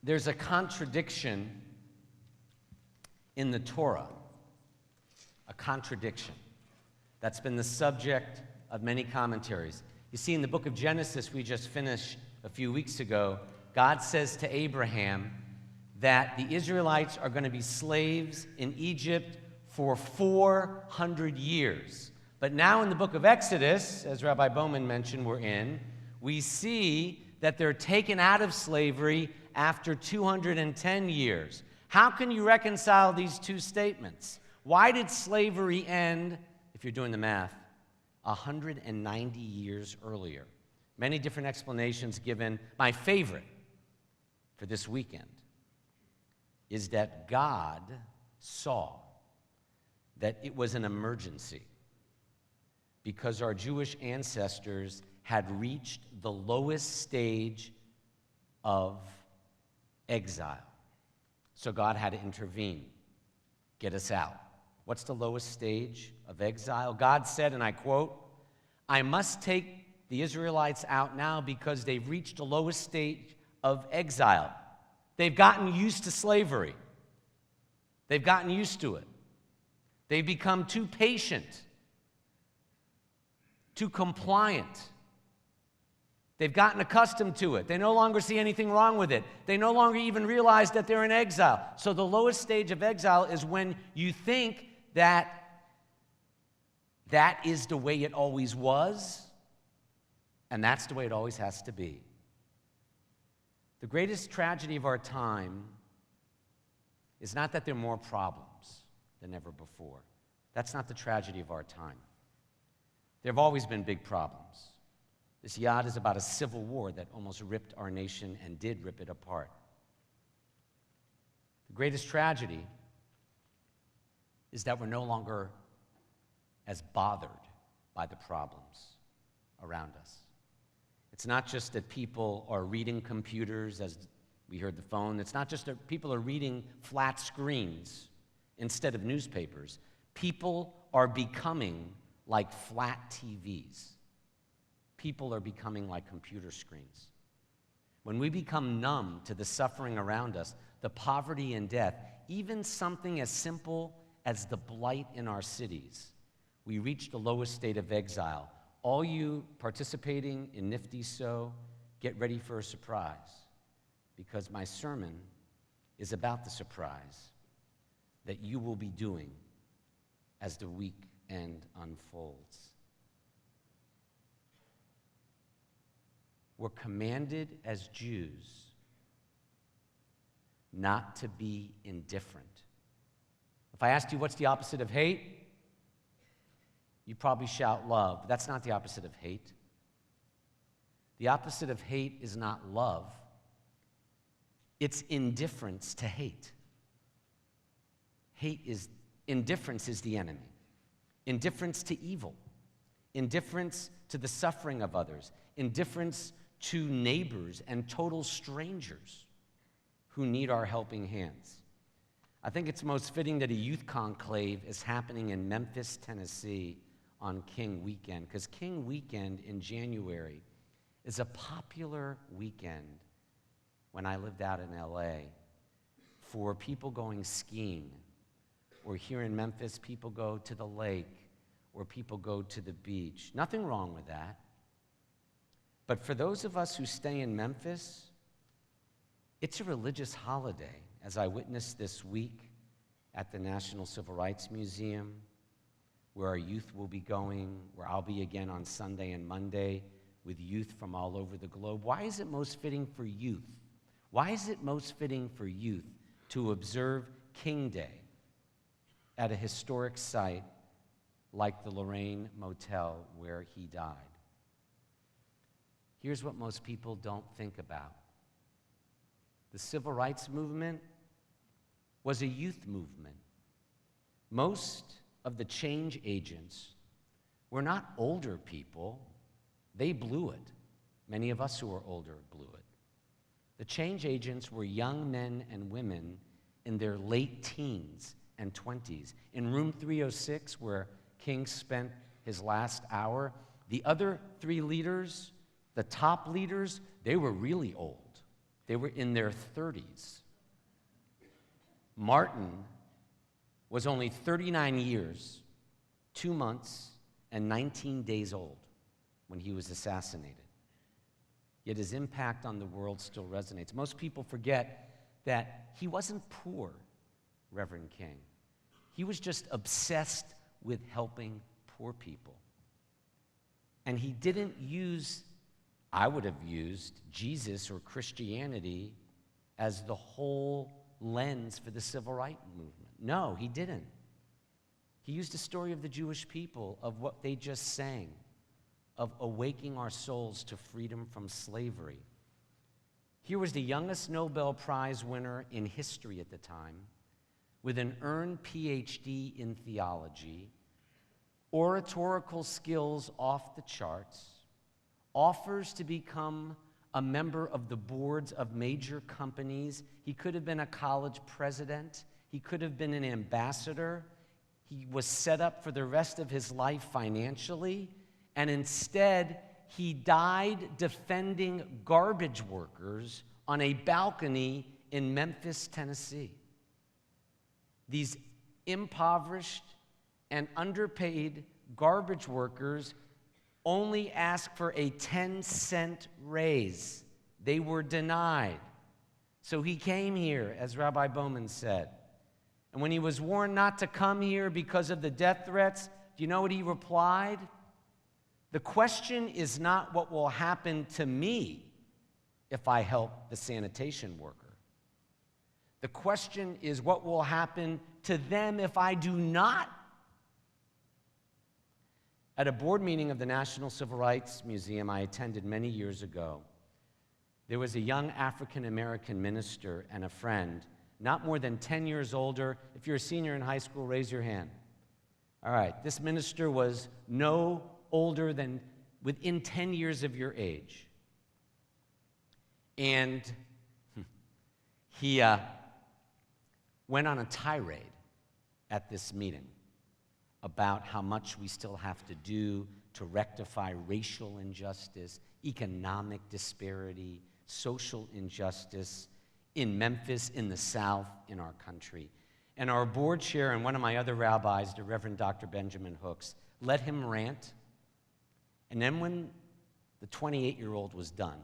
There's a contradiction in the Torah, a contradiction that's been the subject of many commentaries. You see, in the book of Genesis we just finished a few weeks ago, God says to Abraham that the Israelites are going to be slaves in Egypt for 400 years. But now in the book of Exodus, as Rabbi Bowman mentioned we see that they're taken out of slavery after 210 years. How can you reconcile these two statements? Why did slavery end, if you're doing the math, 190 years earlier? Many different explanations given. My favorite for this weekend is that God saw that it was an emergency because our Jewish ancestors had reached the lowest stage of exile. So God had to intervene, get us out. What's the lowest stage of exile? God said, and I quote, "I must take the Israelites out now because they've reached the lowest stage of exile." They've gotten used to slavery. They've gotten used to it. They've become too patient, too compliant. They've gotten accustomed to it. They no longer see anything wrong with it. They no longer even realize that they're in exile. So the lowest stage of exile is when you think that that is the way it always was, and that's the way it always has to be. The greatest tragedy of our time is not that there are more problems than ever before. That's not the tragedy of our time. There have always been big problems. This yad is about a civil war that almost ripped our nation and did rip it apart. The greatest tragedy is that we're no longer as bothered by the problems around us. It's not just that people are reading computers, as we heard the phone. It's not just that people are reading flat screens instead of newspapers. People are becoming like flat TVs. People are becoming like computer screens. When we become numb to the suffering around us, the poverty and death, even something as simple as the blight in our cities, we reach the lowest state of exile. All you participating in Nifty So, get ready for a surprise, because my sermon is about the surprise that you will be doing as the weekend unfolds. We're commanded as Jews not to be indifferent. If I asked you what's the opposite of hate, you'd probably shout love, but that's not the opposite of hate. The opposite of hate is not love. It's indifference to hate. Indifference is the enemy. Indifference to evil. Indifference to the suffering of others. Indifference to neighbors and total strangers who need our helping hands. I think it's most fitting that a youth conclave is happening in Memphis, Tennessee on King Weekend, because King Weekend in January is a popular weekend when I lived out in LA for people going skiing, or here in Memphis, people go to the lake, or people go to the beach. Nothing wrong with that. But for those of us who stay in Memphis, it's a religious holiday, as I witnessed this week at the National Civil Rights Museum, where our youth will be going, where I'll be again on Sunday and Monday with youth from all over the globe. Why is it most fitting for youth? Why is it most fitting for youth to observe King Day at a historic site like the Lorraine Motel where he died? Here's what most people don't think about. The civil rights movement was a youth movement. Most of the change agents were not older people. They blew it. Many of us who are older blew it. The change agents were young men and women in their late teens and 20s. In room 306, where King spent his last hour, the other three leaders, the top leaders, they were really old. They were in their 30s. Martin was only 39 years, 2 months, and 19 days old when he was assassinated. Yet his impact on the world still resonates. Most people forget that he wasn't poor, Reverend King. He was just obsessed with helping poor people. And he didn't use, I would have used, Jesus or Christianity as the whole lens for the civil rights movement. No, he didn't. He used the story of the Jewish people, of what they just sang, of awaking our souls to freedom from slavery. Here was the youngest Nobel Prize winner in history at the time, with an earned PhD in theology, oratorical skills off the charts, offers to become a member of the boards of major companies. He could have been a college president. He could have been an ambassador. He was set up for the rest of his life financially, and instead, he died defending garbage workers on a balcony in Memphis, Tennessee. These impoverished and underpaid garbage workers only asked for a 10-cent raise. They were denied. So he came here, as Rabbi Bowman said. And when he was warned not to come here because of the death threats, do you know what he replied? The question is not what will happen to me if I help the sanitation worker. The question is what will happen to them if I do not. At a board meeting of the National Civil Rights Museum I attended many years ago, there was a young African-American minister and a friend, not more than 10 years older. If you're a senior in high school, raise your hand. All right, this minister was no older than within 10 years of your age. And he went on a tirade at this meeting about how much we still have to do to rectify racial injustice, economic disparity, social injustice in Memphis, in the South, in our country. And our board chair and one of my other rabbis, the Reverend Dr. Benjamin Hooks, let him rant. And then when the 28-year-old was done,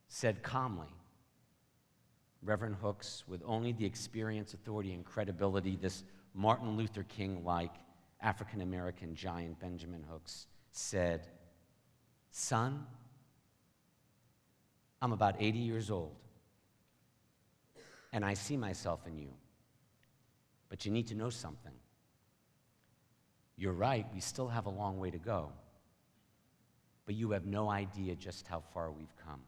said calmly, Reverend Hooks, with only the experience, authority, and credibility this Martin Luther King-like African-American giant Benjamin Hooks said, "Son, I'm about 80 years old, and I see myself in you. But you need to know something. You're right, we still have a long way to go, but you have no idea just how far we've come."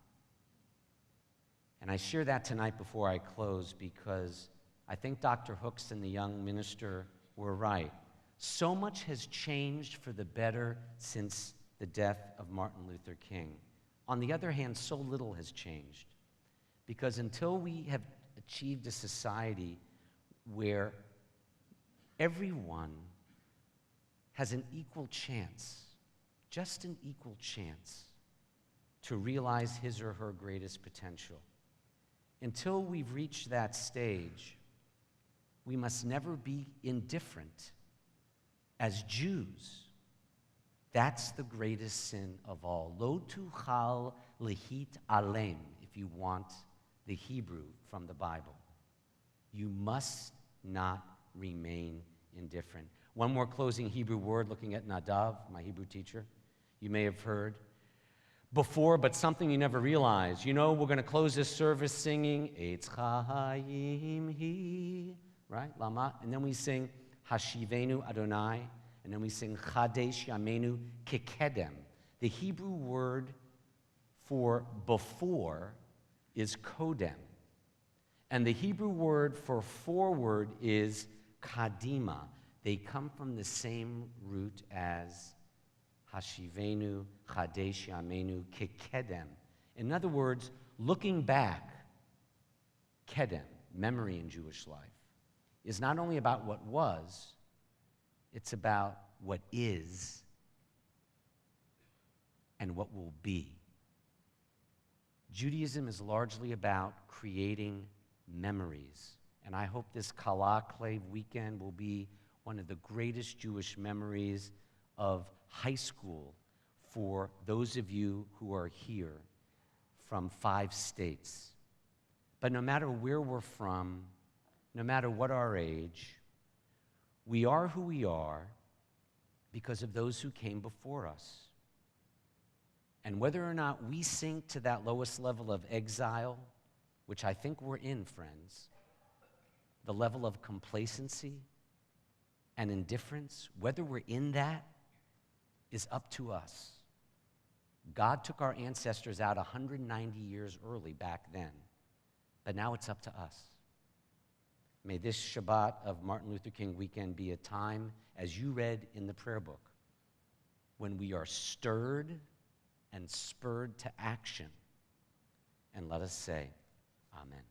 And I share that tonight before I close because I think Dr. Hooks and the young minister were right. So much has changed for the better since the death of Martin Luther King. On the other hand, so little has changed. Because until we have achieved a society where everyone has an equal chance, just an equal chance, to realize his or her greatest potential, until we've reached that stage, we must never be indifferent. As Jews, that's the greatest sin of all. Lo tuchal lehit alem, if you want the Hebrew from the Bible. You must not remain indifferent. One more closing Hebrew word, looking at Nadav, my Hebrew teacher. You may have heard before, but something you never realized. You know, we're going to close this service singing, Eitz Chaim Hi, right? Lama. And then we sing Hashivenu Adonai. And then we sing Chadesh Yamenu Kekedem. The Hebrew word for before is Kodem. And the Hebrew word for forward is Kadima. They come from the same root as Hashivenu, Chadesh Yamenu, Kekedem. In other words, looking back, Kedem, memory in Jewish life, is not only about what was, it's about what is and what will be. Judaism is largely about creating memories. And I hope this Kalaklev weekend will be one of the greatest Jewish memories of high school for those of you who are here from 5 states. But no matter where we're from, no matter what our age, we are who we are because of those who came before us. And whether or not we sink to that lowest level of exile, which I think we're in, friends, the level of complacency and indifference, whether we're in that is up to us. God took our ancestors out 190 years early back then, but now it's up to us. May this Shabbat of Martin Luther King weekend be a time, as you read in the prayer book, when we are stirred and spurred to action. And let us say, Amen.